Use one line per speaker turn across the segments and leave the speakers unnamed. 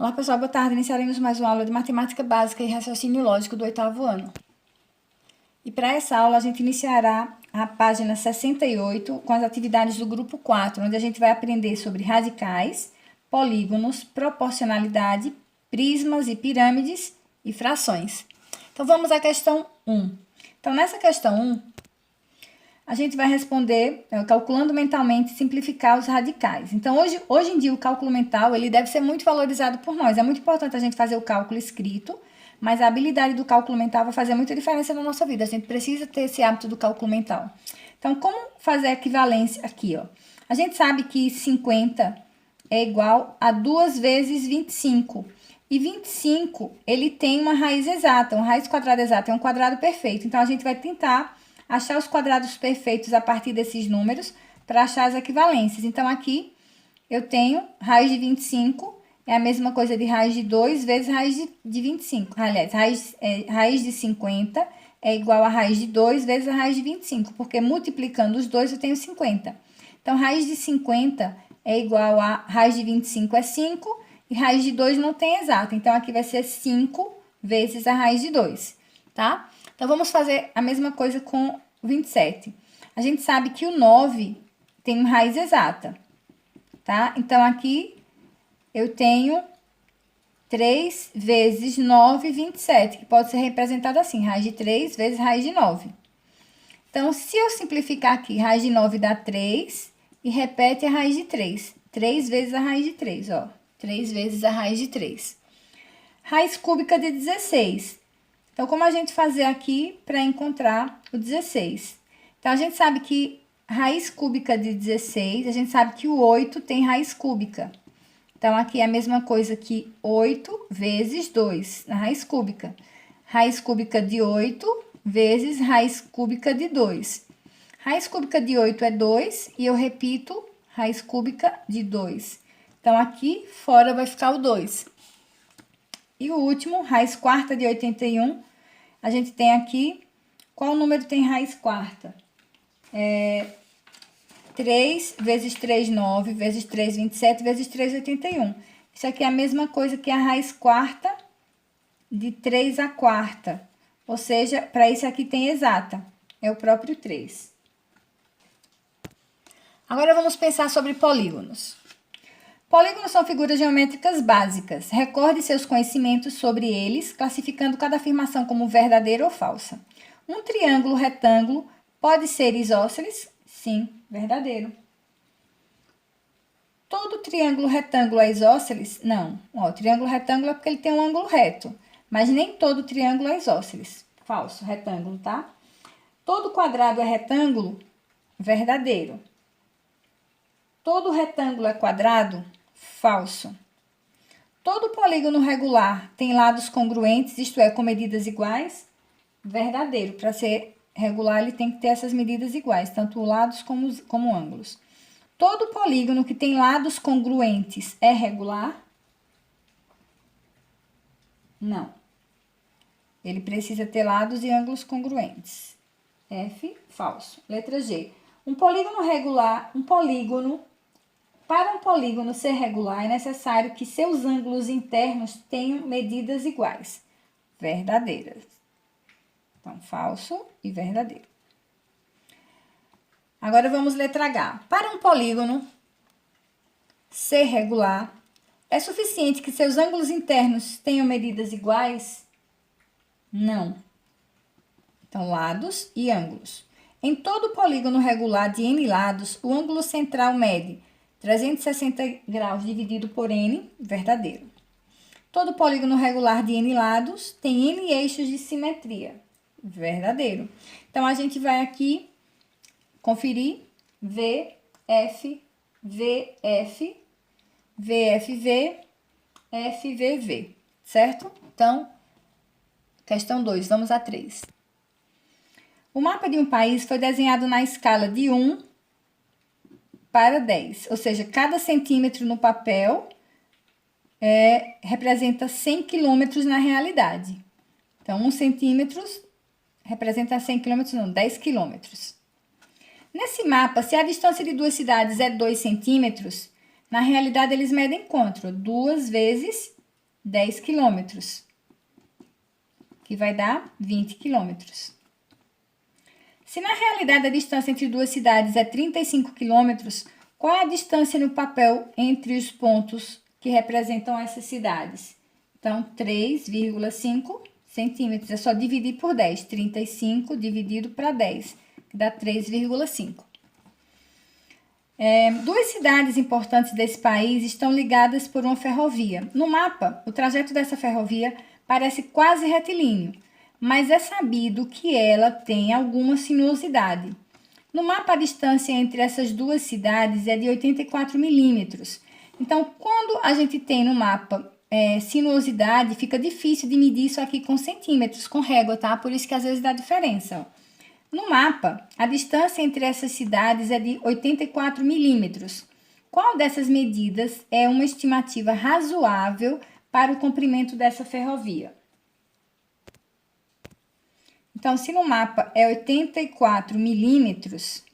Olá, pessoal, boa tarde. Iniciaremos mais uma aula de matemática básica e raciocínio lógico do 8º ano. E para essa aula, a gente iniciará a página 68 com as atividades do grupo 4, onde a gente vai aprender sobre radicais, polígonos, proporcionalidade, prismas e pirâmides e frações. Então, vamos à questão 1. Então, nessa questão 1, a gente vai responder calculando mentalmente simplificar os radicais. Então, hoje em dia, o cálculo mental ele deve ser muito valorizado por nós. É muito importante a gente fazer o cálculo escrito, mas a habilidade do cálculo mental vai fazer muita diferença na nossa vida. A gente precisa ter esse hábito do cálculo mental. Então, como fazer a equivalência aqui, ó? A gente sabe que 50 é igual a 2 vezes 25. E 25, ele tem uma raiz exata, uma raiz quadrada exata, é um quadrado perfeito. Então, a gente vai tentar achar os quadrados perfeitos a partir desses números para achar as equivalências. Então, aqui eu tenho raiz de 25, é a mesma coisa de raiz de 2 vezes raiz de 25. Aliás, raiz de 50 é igual a raiz de 2 vezes a raiz de 25, porque multiplicando os dois eu tenho 50. Então, raiz de 50 é igual a raiz de 25 é 5 e raiz de 2 não tem exato. Então, aqui vai ser 5 vezes a raiz de 2, tá? Então, vamos fazer a mesma coisa com 27. A gente sabe que o 9 tem uma raiz exata, tá? Então, aqui eu tenho 3 vezes 9, 27, que pode ser representado assim, raiz de 3 vezes raiz de 9. Então, se eu simplificar aqui, raiz de 9 dá 3 e repete a raiz de 3. 3 vezes a raiz de 3, ó. 3 vezes a raiz de 3. Raiz cúbica de 16. Então, como a gente fazer aqui para encontrar o 16? Então, a gente sabe que raiz cúbica de 16, a gente sabe que o 8 tem raiz cúbica. Então, aqui é a mesma coisa que 8 vezes 2, na raiz cúbica. Raiz cúbica de 8 vezes raiz cúbica de 2. Raiz cúbica de 8 é 2 e eu repito raiz cúbica de 2. Então, aqui fora vai ficar o 2. E o último, raiz quarta de 81, a gente tem aqui, qual número tem raiz quarta? 3 vezes 3, 9, vezes 3, 27, vezes 3, 81. Isso aqui é a mesma coisa que a raiz quarta de 3 à quarta. Ou seja, para isso aqui tem exata, é o próprio 3. Agora vamos pensar sobre polígonos. Polígonos são figuras geométricas básicas. Recorde seus conhecimentos sobre eles, classificando cada afirmação como verdadeira ou falsa. Um triângulo retângulo pode ser isósceles? Sim, verdadeiro. Todo triângulo retângulo é isósceles? Não. Ó, o triângulo retângulo é porque ele tem um ângulo reto, mas nem todo triângulo é isósceles. Falso, retângulo, tá? Todo quadrado é retângulo? Verdadeiro. Todo retângulo é quadrado? Falso. Todo polígono regular tem lados congruentes, isto é, com medidas iguais? Verdadeiro. Para ser regular, ele tem que ter essas medidas iguais, tanto lados como ângulos. Todo polígono que tem lados congruentes é regular? Não. Ele precisa ter lados e ângulos congruentes. F, falso. Letra G. Um polígono regular, para um polígono ser regular, é necessário que seus ângulos internos tenham medidas iguais. Verdadeiras. Então, falso e verdadeiro. Agora, vamos letra H. Para um polígono ser regular, é suficiente que seus ângulos internos tenham medidas iguais? Não. Então, lados e ângulos. Em todo polígono regular de n lados, o ângulo central mede 360 graus dividido por n, verdadeiro. Todo polígono regular de n lados tem n eixos de simetria, verdadeiro. Então, a gente vai aqui conferir VF, VF, VFV, FVV, certo? Então, questão 2, vamos a 3. O mapa de um país foi desenhado na escala de 1 para 10, ou seja, cada centímetro no papel representa 100 quilômetros na realidade. Então, 1 centímetro representa 100 quilômetros, não, 10 quilômetros. Nesse mapa, se a distância de duas cidades é 2 centímetros, na realidade eles medem quanto? 2 vezes 10 quilômetros, que vai dar 20 quilômetros. Se na realidade a distância entre duas cidades é 35 quilômetros, qual é a distância no papel entre os pontos que representam essas cidades? Então, 3,5 centímetros. É só dividir por 10. 35 dividido para 10, que dá 3,5. Duas cidades importantes desse país estão ligadas por uma ferrovia. No mapa, o trajeto dessa ferrovia parece quase retilíneo, mas é sabido que ela tem alguma sinuosidade. No mapa, a distância entre essas duas cidades é de 84 milímetros. Então, quando a gente tem no mapa sinuosidade, fica difícil de medir isso aqui com centímetros, com régua, tá? Por isso que às vezes dá diferença, ó. No mapa, a distância entre essas cidades é de 84 milímetros. Qual dessas medidas é uma estimativa razoável para o comprimento dessa ferrovia? Então, se no mapa é 84 milímetros,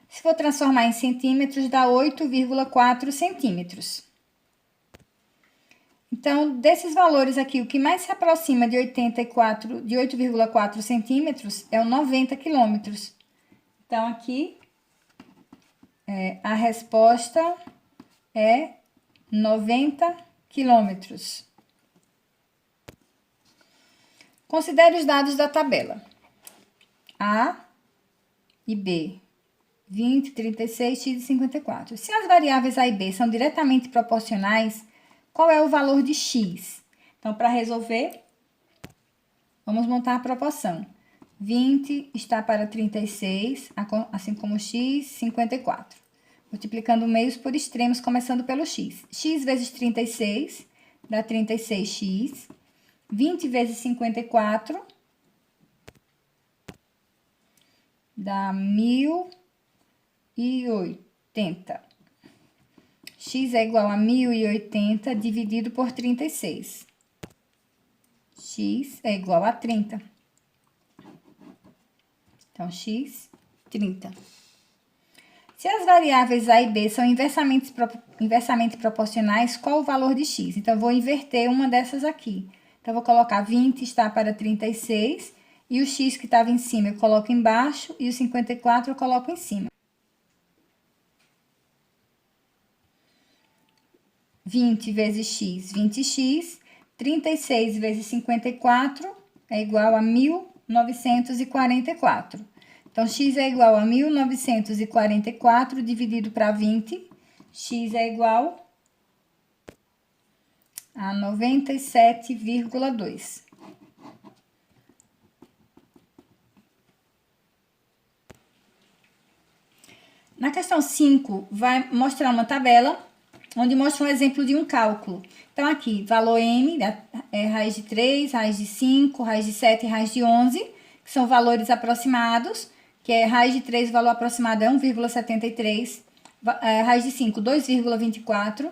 se for transformar em centímetros, dá 8,4 centímetros. Então, desses valores aqui, o que mais se aproxima de 8,4 centímetros é o 90 quilômetros. Então, aqui, a resposta é 90 quilômetros. Considere os dados da tabela. A e B, 20, 36, x e 54. Se as variáveis A e B são diretamente proporcionais, qual é o valor de x? Então, para resolver, vamos montar a proporção. 20 está para 36, assim como x, 54. Multiplicando meios por extremos, começando pelo x. X vezes 36 dá 36x. 20 vezes 54 dá 1080. X é igual a 1080 dividido por 36. X é igual a 30. Então, x, 30. Se as variáveis A e B são inversamente proporcionais, qual o valor de x? Então, eu vou inverter uma dessas aqui. Então, eu vou colocar 20 está para 36, e o x que estava em cima eu coloco embaixo, e o 54 eu coloco em cima. 20 vezes x, 20x. 36 vezes 54 é igual a 1944. Então, x é igual a 1944 dividido para 20. X é igual a 97,2. Na questão 5, vai mostrar uma tabela onde mostra um exemplo de um cálculo. Então, aqui, valor m é raiz de 3, raiz de 5, raiz de 7 e raiz de 11, que são valores aproximados, que é raiz de 3, o valor aproximado é 1,73, raiz de 5, 2,24,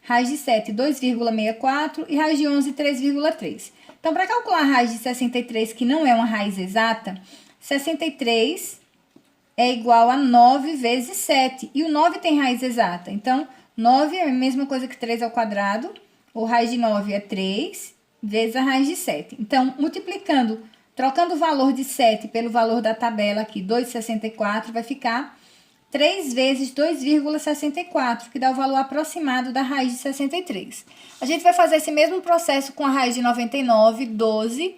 raiz de 7, 2,64 e raiz de 11, 3,3. Então, para calcular a raiz de 63, que não é uma raiz exata, 63 é igual a 9 vezes 7, e o 9 tem raiz exata, então 9 é a mesma coisa que 3 ao quadrado, ou raiz de 9 é 3, vezes a raiz de 7. Então, multiplicando, trocando o valor de 7 pelo valor da tabela aqui, 2,64, vai ficar 3 vezes 2,64, que dá o valor aproximado da raiz de 63. A gente vai fazer esse mesmo processo com a raiz de 99, 12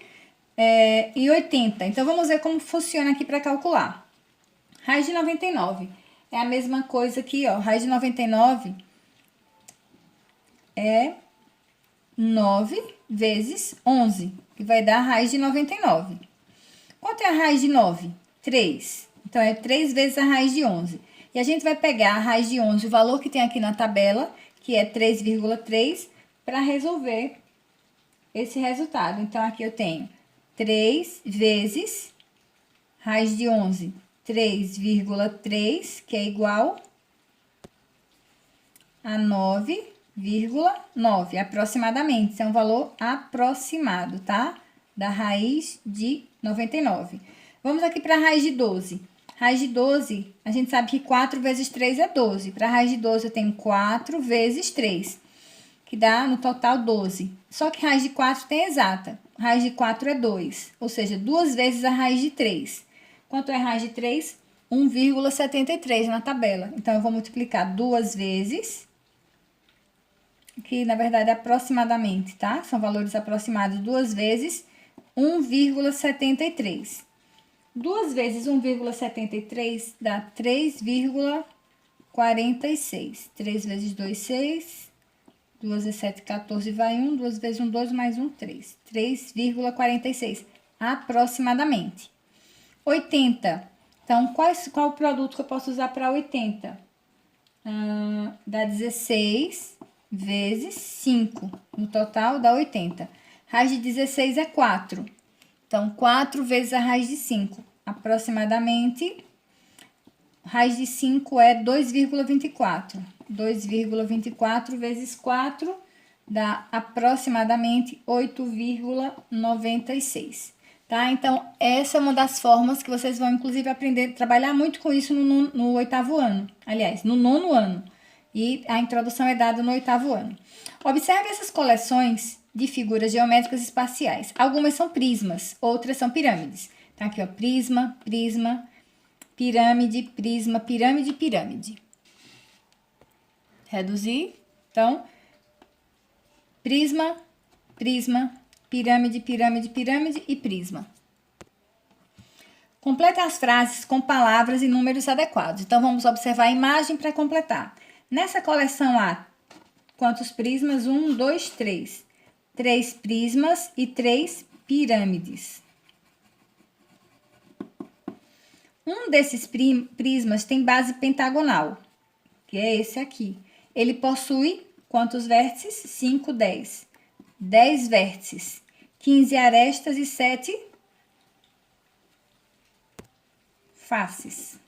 e 80. Então, vamos ver como funciona aqui para calcular. Raiz de 99 é a mesma coisa aqui, ó. Raiz de 99 é 9 vezes 11, que vai dar a raiz de 99. Quanto é a raiz de 9? 3. Então, é 3 vezes a raiz de 11. E a gente vai pegar a raiz de 11, o valor que tem aqui na tabela, que é 3,3, para resolver esse resultado. Então, aqui eu tenho 3 vezes raiz de 11, 3,3, que é igual a 9,9, aproximadamente. Isso é um valor aproximado, tá? Da raiz de 99. Vamos aqui para a raiz de 12. Raiz de 12, a gente sabe que 4 vezes 3 é 12. Para a raiz de 12, eu tenho 4 vezes 3, que dá no total 12. Só que raiz de 4 tem exata. Raiz de 4 é 2, ou seja, 2 vezes a raiz de 3. Quanto é raiz de 3? 1,73 na tabela. Então, eu vou multiplicar 2 vezes, que na verdade é aproximadamente, tá? São valores aproximados. 2 vezes 1,73. 2 vezes 1,73 dá 3,46. 3 vezes 2, 6. 2 vezes 7, 14, vai 1. 2 vezes 1, 2, mais 1, 3. 3,46, aproximadamente. 80. Então, qual o produto que eu posso usar para 80? Dá 16 vezes 5. No total, dá 80. Raiz de 16 é 4. Então, 4 vezes a raiz de 5. Aproximadamente, raiz de 5 é 2,24. 2,24 vezes 4 dá aproximadamente 8,96. Tá? Então, essa é uma das formas que vocês vão, inclusive, aprender a trabalhar muito com isso no 8º ano. Aliás, no 9º ano. E a introdução é dada no 8º ano. Observe essas coleções de figuras geométricas espaciais. Algumas são prismas, outras são pirâmides. Tá aqui, ó, prisma, prisma, pirâmide, prisma, pirâmide, pirâmide. Reduzir. Então, prisma, prisma, pirâmide, pirâmide, pirâmide e prisma. Complete as frases com palavras e números adequados. Então, vamos observar a imagem para completar. Nessa coleção há quantos prismas? 1, 2, 3. 3 prismas e 3 pirâmides. Um desses prismas tem base pentagonal, que é esse aqui. Ele possui quantos vértices? 5, 10. 10 vértices, 15 arestas e 7 faces.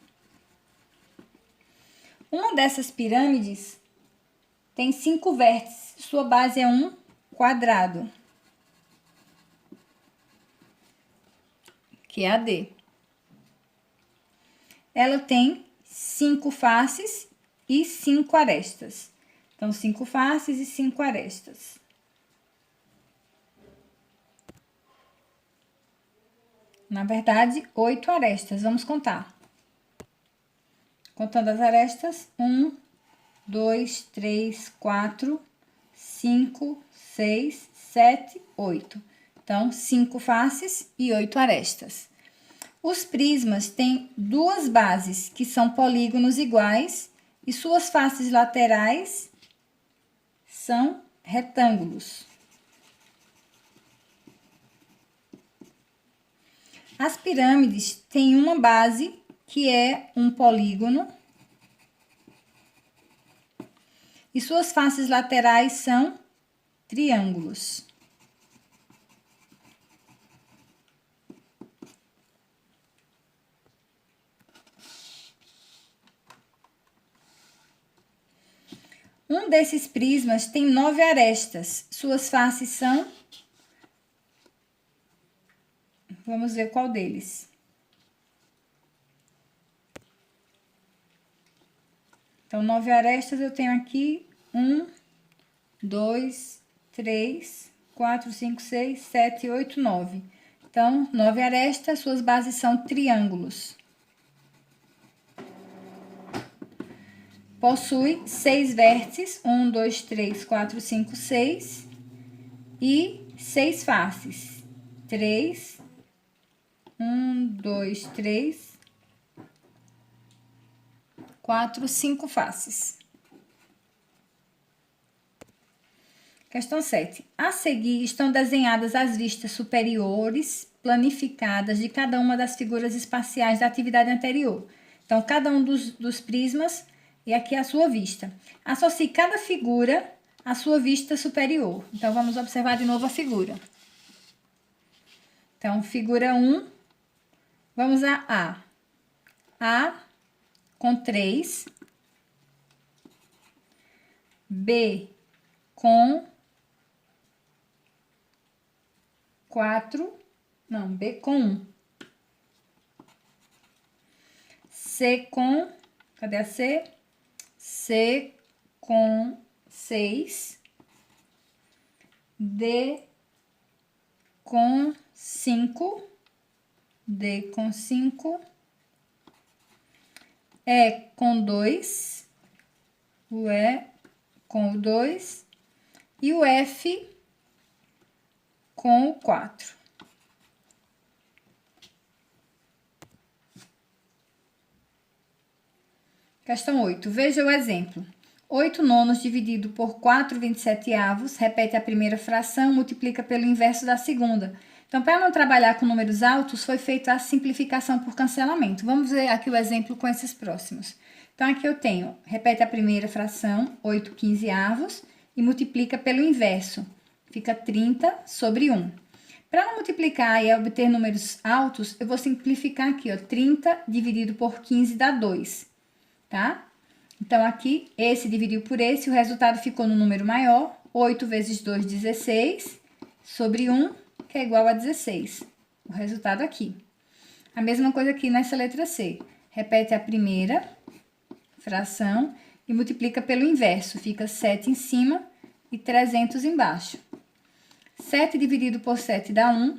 Uma dessas pirâmides tem 5 vértices. Sua base é um quadrado, que é a D. Ela tem 5 faces e 5 arestas. Então, 5 faces e 5 arestas. Na verdade, 8 arestas. Vamos contar. Contando as arestas: 1, 2, 3, 4, 5, 6, 7, 8. Então, 5 faces e 8 arestas. Os prismas têm 2 bases, que são polígonos iguais, e suas faces laterais são retângulos. As pirâmides têm uma base, que é um polígono, e suas faces laterais são triângulos. Um desses prismas tem 9 arestas. Suas faces são... Vamos ver qual deles. Então, 9 arestas eu tenho aqui 1, 2, 3, 4, 5, 6, 7, 8, 9. Então, 9 arestas, suas bases são triângulos. Possui 6 vértices, 1, 2, 3, 4, 5, 6. E 6 faces. 3, 1, 2, 3, 4, 5 faces. Questão 7. A seguir estão desenhadas as vistas superiores planificadas de cada uma das figuras espaciais da atividade anterior. Então, cada um dos prismas e aqui a sua vista. Associe cada figura à sua vista superior. Então, vamos observar de novo a figura. Então, figura 1, vamos a A. A com 3. B com 4. Não, B com 1. C com... Cadê a C? C com 6. D com 5, D com 5, E com 2, o E com o 2 e o F com o 4. Questão 8. Veja o exemplo. 8 nonos dividido por 4/27avos, repete a primeira fração, multiplica pelo inverso da segunda. Então, para não trabalhar com números altos, foi feita a simplificação por cancelamento. Vamos ver aqui o exemplo com esses próximos. Então, aqui eu tenho, repete a primeira fração, 8/15avos, e multiplica pelo inverso. Fica 30 sobre 1. Para não multiplicar e obter números altos, eu vou simplificar aqui, ó, 30 dividido por 15 dá 2, tá? Então, aqui, esse dividiu por esse, o resultado ficou no número maior, 8 vezes 2, 16, sobre 1, que é igual a 16. O resultado aqui. A mesma coisa aqui nessa letra C. Repete a primeira fração e multiplica pelo inverso. Fica 7 em cima e 300 embaixo. 7 dividido por 7 dá 1.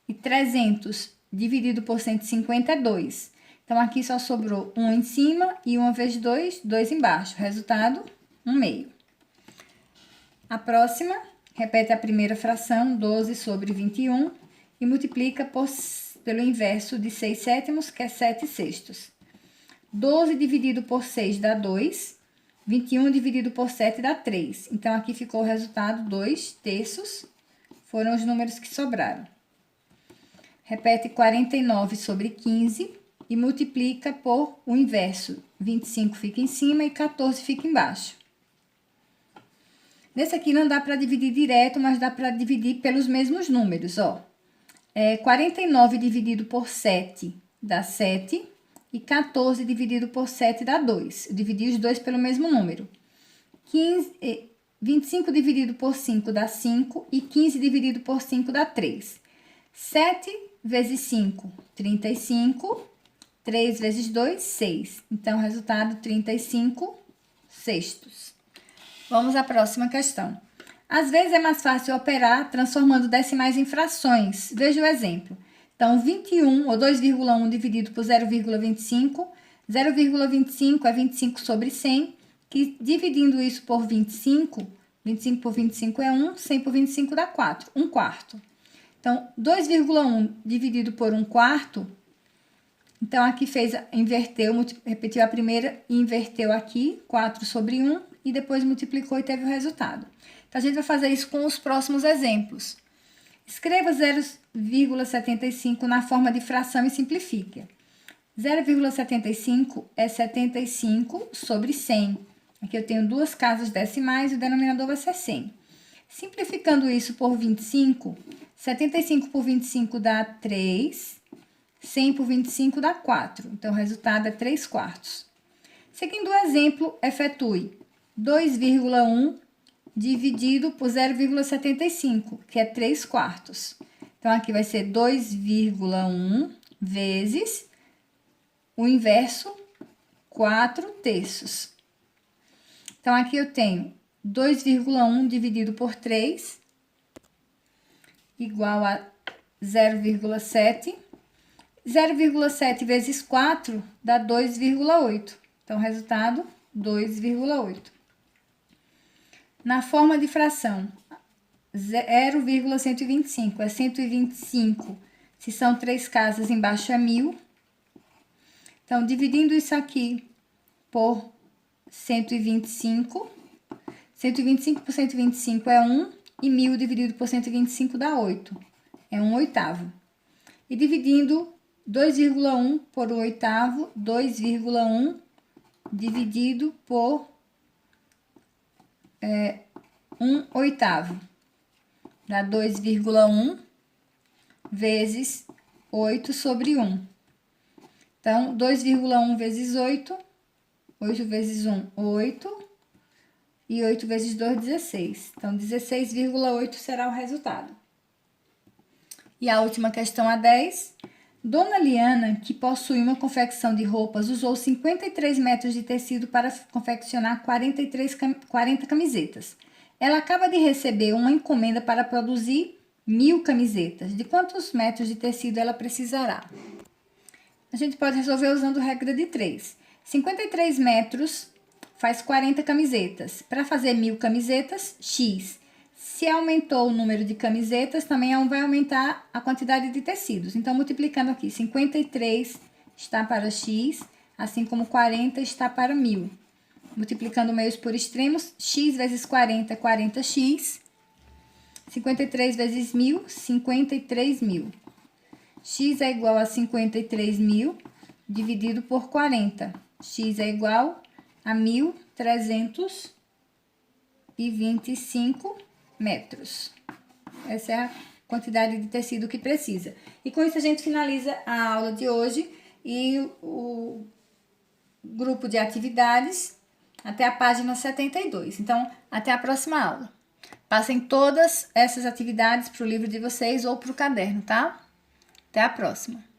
E 300 dividido por 150 é 2. Então, aqui só sobrou 1 em cima e 1 vezes 2, 2 embaixo. Resultado, 1/2. A próxima, repete a primeira fração, 12 sobre 21, e multiplica pelo inverso de 6 sétimos, que é 7 sextos. 12 dividido por 6 dá 2, 21 dividido por 7 dá 3. Então, aqui ficou o resultado 2 terços, foram os números que sobraram. Repete 49 sobre 15 e multiplica por o inverso. 25 fica em cima e 14 fica embaixo. Nesse aqui não dá para dividir direto, mas dá para dividir pelos mesmos números, ó. 49 dividido por 7 dá 7 e 14 dividido por 7 dá 2. Eu dividi os dois pelo mesmo número. 25 dividido por 5 dá 5 e 15 dividido por 5 dá 3. 7 vezes 5, 35. 3 vezes 2, 6. Então, resultado, 35 sextos. Vamos à próxima questão. Às vezes é mais fácil operar transformando decimais em frações. Veja o exemplo. Então, 21 ou 2,1 dividido por 0,25. 0,25 é 25 sobre 100, que dividindo isso por 25, 25 por 25 é 1, 100 por 25 dá 4, 1 quarto. Então, 2,1 dividido por 1 quarto, então, aqui inverteu, repetiu a primeira e inverteu aqui, 4 sobre 1, e depois multiplicou e teve o resultado. Então, a gente vai fazer isso com os próximos exemplos. Escreva 0,75 na forma de fração e simplifique. 0,75 é 75 sobre 100. Aqui eu tenho duas casas decimais e o denominador vai ser 100. Simplificando isso por 25, 75 por 25 dá 3. 100 por 25 dá 4. Então, o resultado é 3 quartos. Seguindo o exemplo, efetue 2,1 dividido por 0,75, que é 3 quartos. Então, aqui vai ser 2,1 vezes o inverso, 4 terços. Então, aqui eu tenho 2,1 dividido por 3, igual a 0,7. 0,7 vezes 4 dá 2,8. Então, resultado, 2,8. Na forma de fração, 0,125 é 125. Se são 3 casas, embaixo é 1000. Então, dividindo isso aqui por 125. 125 por 125 é 1. E 1000 dividido por 125 dá 8. É 1/8. E dividindo 2,1 por 1/8, 2,1 dividido por 1/8. Dá 2,1 vezes 8 sobre 1. Então, 2,1 vezes 8, 8 vezes 1, 8. E 8 vezes 2, 16. Então, 16,8 será o resultado. E a última questão, a 10. Dona Liana, que possui uma confecção de roupas, usou 53 metros de tecido para confeccionar 40 camisetas. Ela acaba de receber uma encomenda para produzir 1000 camisetas. De quantos metros de tecido ela precisará? A gente pode resolver usando regra de 3. 53 metros faz 40 camisetas. Para fazer 1000 camisetas, X. Se aumentou o número de camisetas, também vai aumentar a quantidade de tecidos. Então, multiplicando aqui, 53 está para X, assim como 40 está para 1000. Multiplicando meios por extremos, X vezes 40, 40x. 53 vezes 1000, 53.000. X é igual a 53.000 dividido por 40. X é igual a 1.325 metros. Essa é a quantidade de tecido que precisa. E com isso a gente finaliza a aula de hoje e o grupo de atividades até a página 72. Então, até a próxima aula. Passem todas essas atividades para o livro de vocês ou para o caderno, tá? Até a próxima!